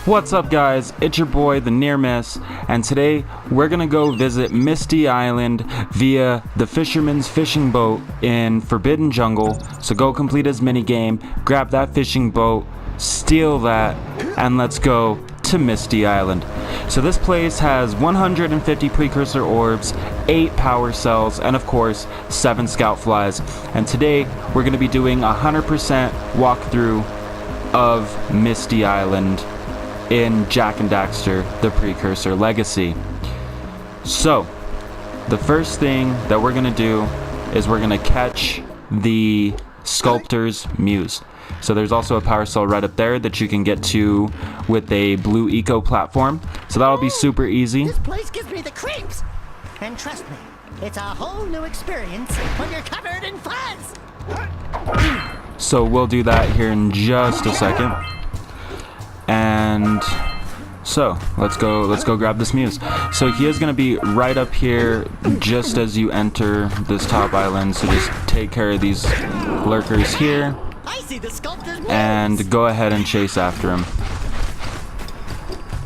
What's up guys, it's your boy the Neer Miss, and today we're gonna go visit Misty Island via the Fisherman's Fishing Boat in Forbidden Jungle. So go complete his minigame, grab that fishing boat, steal that, and let's go to Misty Island. So this place has 150 precursor orbs, 8 power cells, and of course 7 scout flies. And today we're gonna be doing 100% walkthrough of Misty Island in Jak and Daxter, the Precursor Legacy. So, the first thing that we're gonna do is we're gonna catch the Sculptor's Muse. So there's also a power cell right up there that you can get to with a blue eco platform. So that'll be super easy. This place gives me the creeps. And trust me, it's a whole new experience when you're covered in fuzz. So we'll do that here in just a second. And so let's go grab this muse. So he is going to be right up here just as you enter this top island, so just take care of these lurkers here I see the sculptor's muse. and go ahead and chase after him.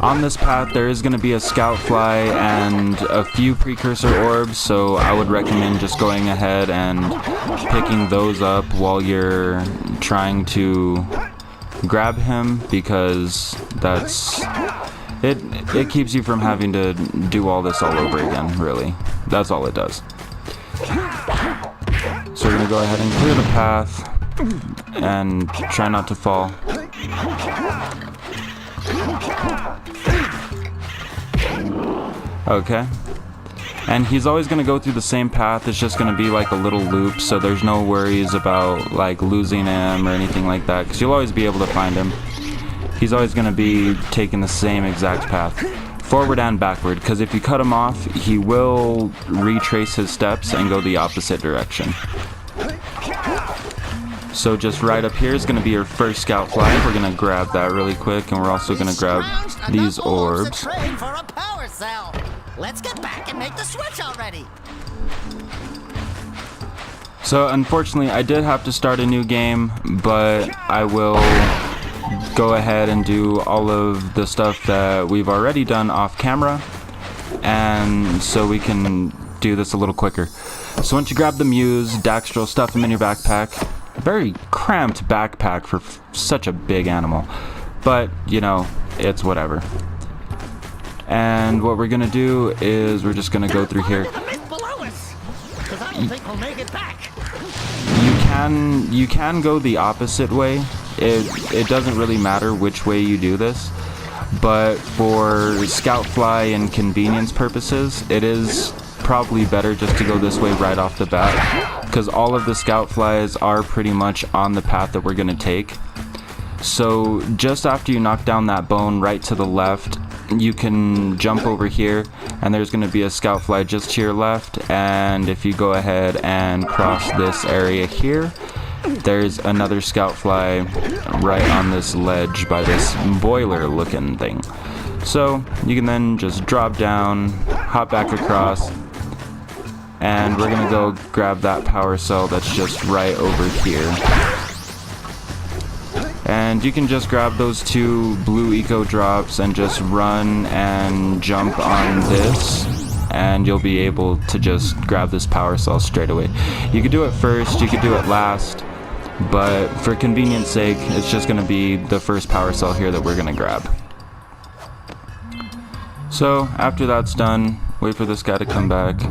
On this path there is going to be a scout fly and a few precursor orbs, so I would recommend just going ahead and picking those up while you're trying to grab him, because it keeps you from having to do all this all over again, really. That's all it does. So we're gonna go ahead and clear the path and try not to fall. Okay. And he's always going to go through the same path. It's just going to be like a little loop, so there's no worries about like losing him or anything like that, because you'll always be able to find him. He's always going to be taking the same exact path, forward and backward, because if you cut him off, he will retrace his steps and go the opposite direction. So just right up here is going to be your first scout fly. We're going to grab that really quick, and we're also going to grab these orbs. Let's get back and make the switch already. So unfortunately I did have to start a new game, but I will go ahead and do all of the stuff that we've already done off camera, and so we can do this a little quicker. So once you grab the muse, Daxter will stuff him in your backpack. A very cramped backpack for such a big animal, but you know, it's whatever. And what we're gonna do is we're just gonna go through here. You can go the opposite way. It doesn't really matter which way you do this, but for scout fly and convenience purposes, it is probably better just to go this way right off the bat, because all of the scout flies are pretty much on the path that we're gonna take. So just after you knock down that bone right to the left, you can jump over here, and there's going to be a scout fly just to your left, and if you go ahead and cross this area here, there's another scout fly right on this ledge by this boiler looking thing. So you can then just drop down, hop back across, and we're going to go grab that power cell that's just right over here. And you can just grab those 2 blue eco drops and just run and jump on this, and you'll be able to just grab this power cell straight away. You could do it first, you could do it last, but for convenience sake, it's just going to be the first power cell here that we're going to grab. So after that's done, wait for this guy to come back.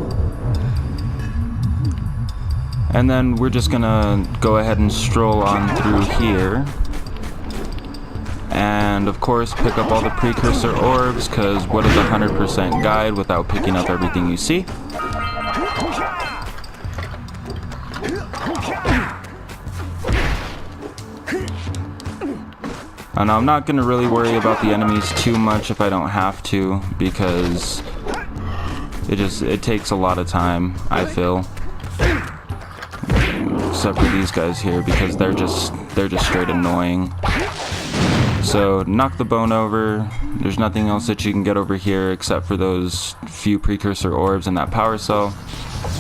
And then we're just going to go ahead and stroll on through here. And of course pick up all the precursor orbs, because what is a 100% guide without picking up everything you see? And I'm not going to really worry about the enemies too much if I don't have to, because it takes a lot of time, I feel. Except for these guys here, because they're just straight annoying. So knock the bone over. There's nothing else that you can get over here except for those few precursor orbs and that power cell.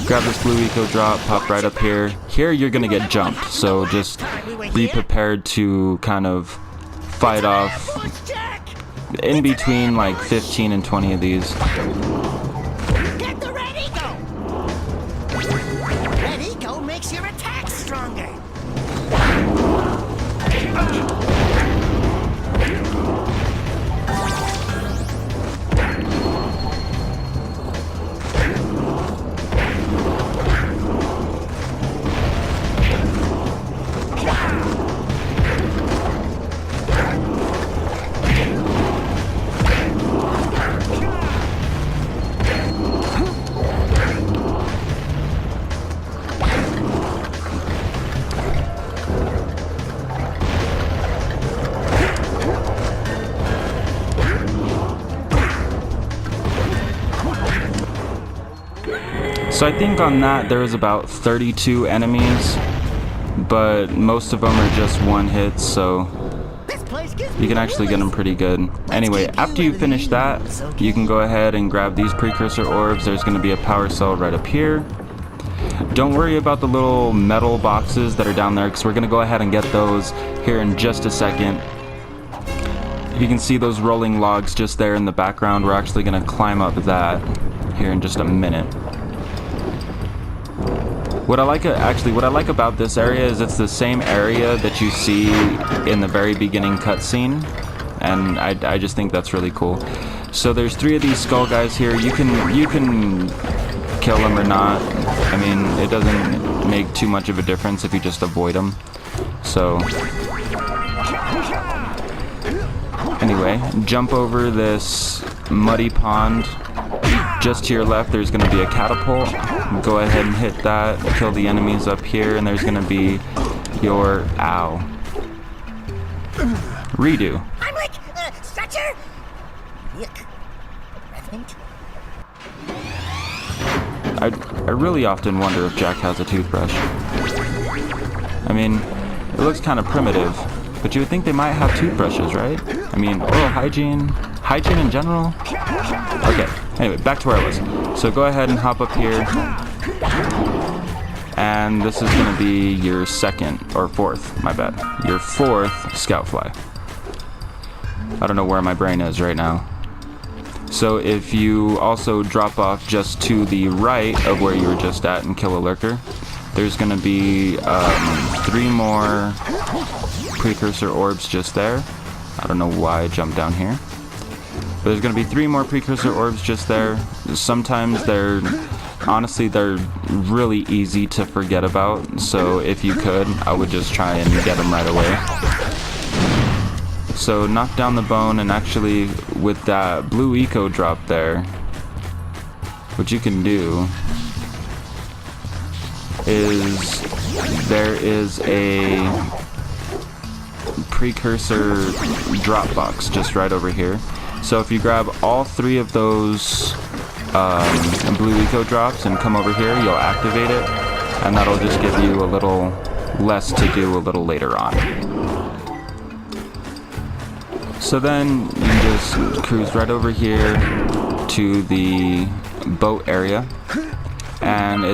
Grab this blue eco drop, pop right up here. Here you're gonna get jumped, so just be prepared to kind of fight off in between like 15 and 20 of these. Get the red eco! Red eco makes your attack stronger. So I think on that there was about 32 enemies, but most of them are just one hit, so This place gives you me can the actually get them willies. pretty good. Anyway, after you finish that, you can go ahead and grab these precursor orbs. There's going to be a power cell right up here. Don't worry about the little metal boxes that are down there, because we're going to go ahead and get those here in just a second. You can see those rolling logs just there in the background. We're actually going to climb up that here in just a minute. What I like about this area is it's the same area that you see in the very beginning cutscene, and I just think that's really cool. So there's 3 of these skull guys here. You can kill them or not. I mean, it doesn't make too much of a difference if you just avoid them. So anyway, jump over this muddy pond. Just to your left, there's going to be a catapult. Go ahead and hit that. Kill the enemies up here, and there's going to be your redo. I'm like, stretcher? Yuck. I think. I really often wonder if Jak has a toothbrush. I mean, it looks kind of primitive, but you would think they might have toothbrushes, right? I mean, oral hygiene in general. Okay, anyway, back to where I was. So go ahead and hop up here. And this is going to be your fourth, my bad. Your 4th scout fly. I don't know where my brain is right now. So if you also drop off just to the right of where you were just at and kill a lurker, there's going to be 3 more precursor orbs just there. I don't know why I jumped down here. But there's going to be 3 more precursor orbs just there. Sometimes honestly, they're really easy to forget about. So if you could, I would just try and get them right away. So knock down the bone, and actually with that blue eco drop there, what you can do is there is a precursor drop box just right over here. So if you grab all 3 of those blue eco drops and come over here, you'll activate it, and that'll just give you a little less to do a little later on. So then you can just cruise right over here to the boat area, and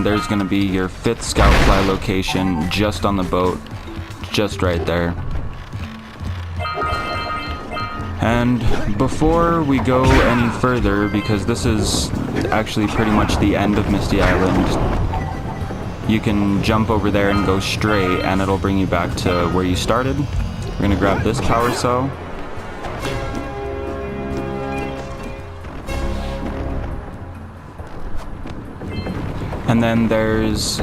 there's going to be your 5th scout fly location just on the boat, just right there. And before we go any further, because this is actually pretty much the end of Misty Island, you can jump over there and go straight, and it'll bring you back to where you started. We're going to grab this power cell. And then there's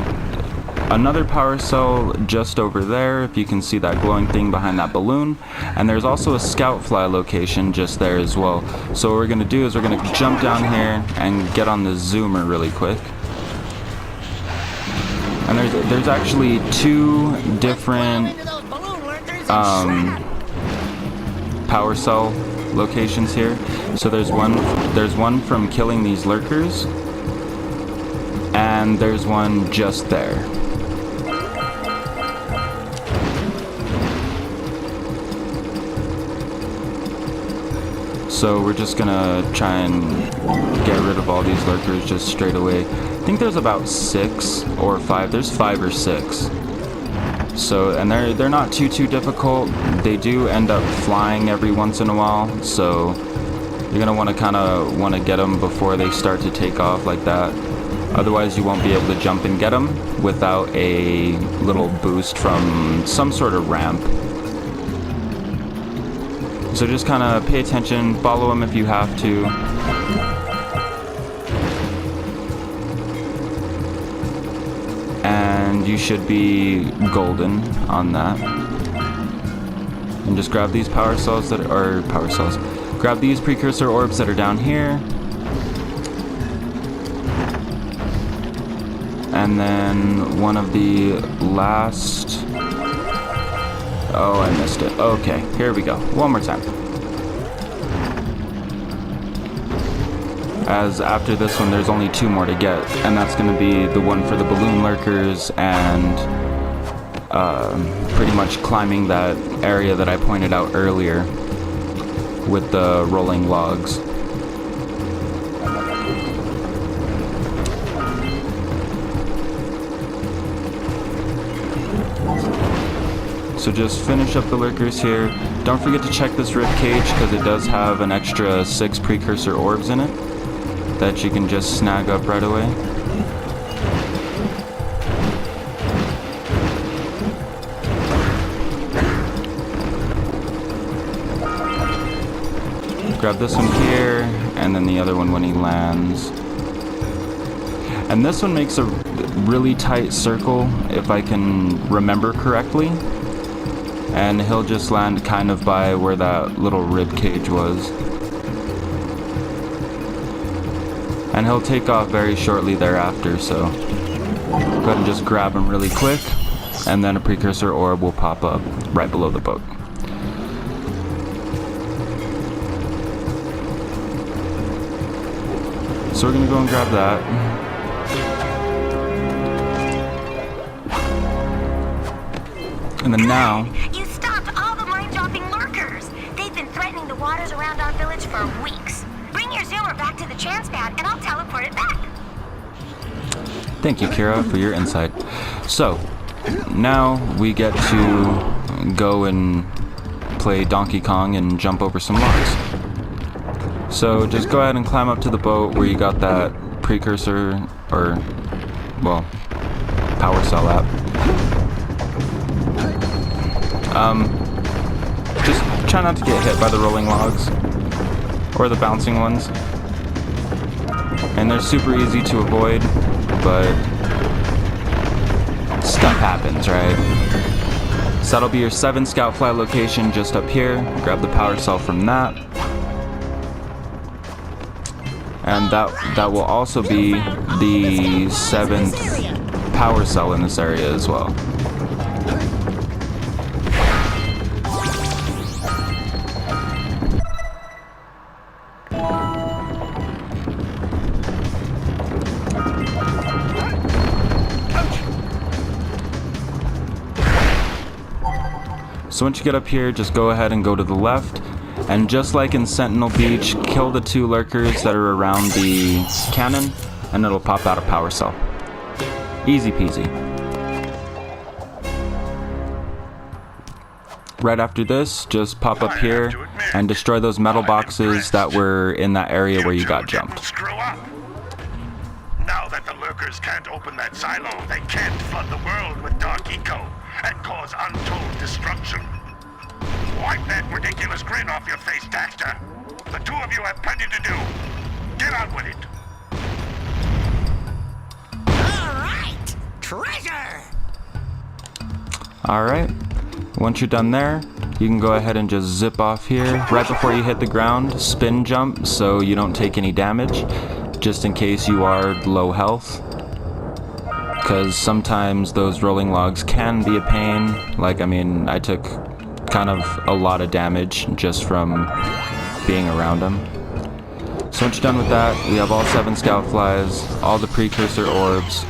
another power cell just over there, if you can see that glowing thing behind that balloon. And there's also a scout fly location just there as well. So what we're going to do is we're going to jump down here and get on the zoomer really quick. And there's actually 2 different power cell locations here. So there's one from killing these lurkers, and there's one just there. So we're just gonna try and get rid of all these lurkers just straight away. I think there's about 6 or 5. There's 5 or 6. So, and they're not too difficult. They do end up flying every once in a while, so you're gonna want to get them before they start to take off like that. Otherwise, you won't be able to jump and get them without a little boost from some sort of ramp. So just kind of pay attention, follow them if you have to. And you should be golden on that. And just grab these power cells grab these precursor orbs that are down here. And then one of the last... Oh, I missed it. Okay, here we go. One more time. As after this one, there's only 2 more to get, and that's going to be the one for the balloon lurkers and pretty much climbing that area that I pointed out earlier with the rolling logs. So just finish up the lurkers here. Don't forget to check this rib cage because it does have an extra 6 precursor orbs in it that you can just snag up right away. Grab this one here, and then the other one when he lands. And this one makes a really tight circle, if I can remember correctly. And he'll just land kind of by where that little rib cage was. And he'll take off very shortly thereafter, so go ahead and just grab him really quick, and then a precursor orb will pop up right below the boat. So we're gonna go and grab that. And then now... You stopped all the mind-dropping lurkers! They've been threatening the waters around our village for weeks. Bring your zoomer back to the chance pad and I'll teleport it back. Thank you, Kira, for your insight. So, now we get to go and play Donkey Kong and jump over some logs. So just go ahead and climb up to the boat where you got that precursor, or, well, power cell at. Just try not to get hit by the rolling logs, or the bouncing ones. And they're super easy to avoid, but stuff happens, right? So that'll be your 7 scout fly location just up here. Grab the power cell from that. And that will also be the 7th power cell in this area as well. So once you get up here, just go ahead and go to the left. And just like in Sentinel Beach, kill the 2 lurkers that are around the cannon, and it'll pop out a power cell. Easy peasy. Right after this, just pop up here and destroy those metal boxes that were in that area where you got jumped. Now that the lurkers can't open that silo, they can't flood the world with dark eco and cause untold destruction. Wipe that ridiculous grin off your face, Daxter. The 2 of you have plenty to do. Get on with it. All right, treasure. All right. Once you're done there, you can go ahead and just zip off here. Right before you hit the ground, spin jump so you don't take any damage, just in case you are low health. Because sometimes those rolling logs can be a pain. Like, I mean, I took kind of a lot of damage just from being around them. So once you're done with that, we have all 7 scout flies, all the precursor orbs.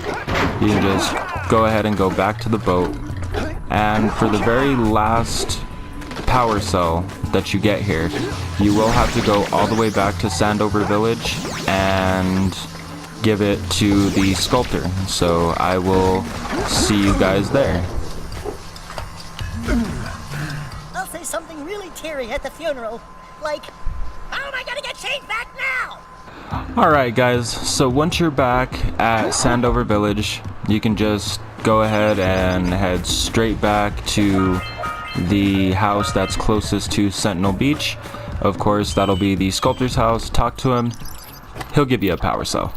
You can just go ahead and go back to the boat. And for the very last power cell that you get here, you will have to go all the way back to Sandover Village and give it to the sculptor. So I will see you guys there. teary at the funeral. Like, how am I gonna get changed back now? Alright guys, so once you're back at Sandover Village, you can just go ahead and head straight back to the house that's closest to Sentinel Beach. Of course, that'll be the sculptor's house. Talk to him. He'll give you a power cell.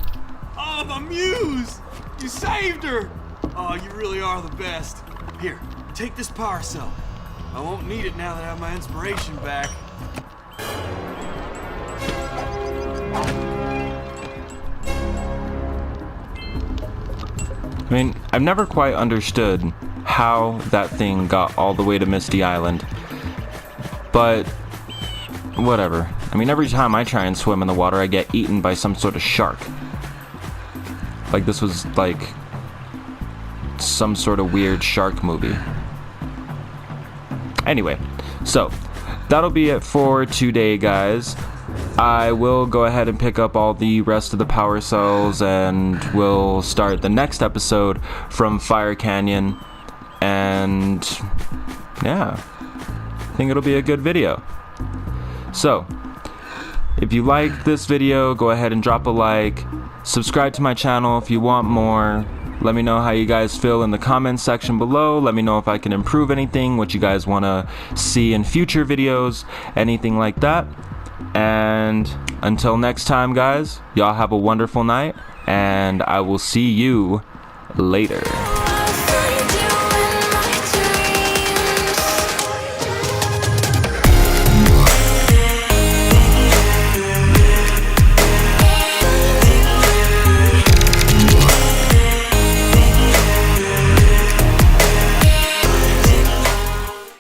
Oh, the muse! You saved her! Oh, you really are the best. Here, take this power cell. I won't need it now that I have my inspiration back. I mean, I've never quite understood how that thing got all the way to Misty Island. But, whatever. I mean, every time I try and swim in the water, I get eaten by some sort of shark. Like, this was, like, some sort of weird shark movie. Anyway, so, that'll be it for today, guys. I will go ahead and pick up all the rest of the power cells, and we'll start the next episode from Fire Canyon. And yeah, I think it'll be a good video. So, if you like this video, go ahead and drop a like. Subscribe to my channel if you want more. Let me know how you guys feel in the comments section below. Let me know if I can improve anything, what you guys want to see in future videos, anything like that. And until next time, guys, y'all have a wonderful night, and I will see you later.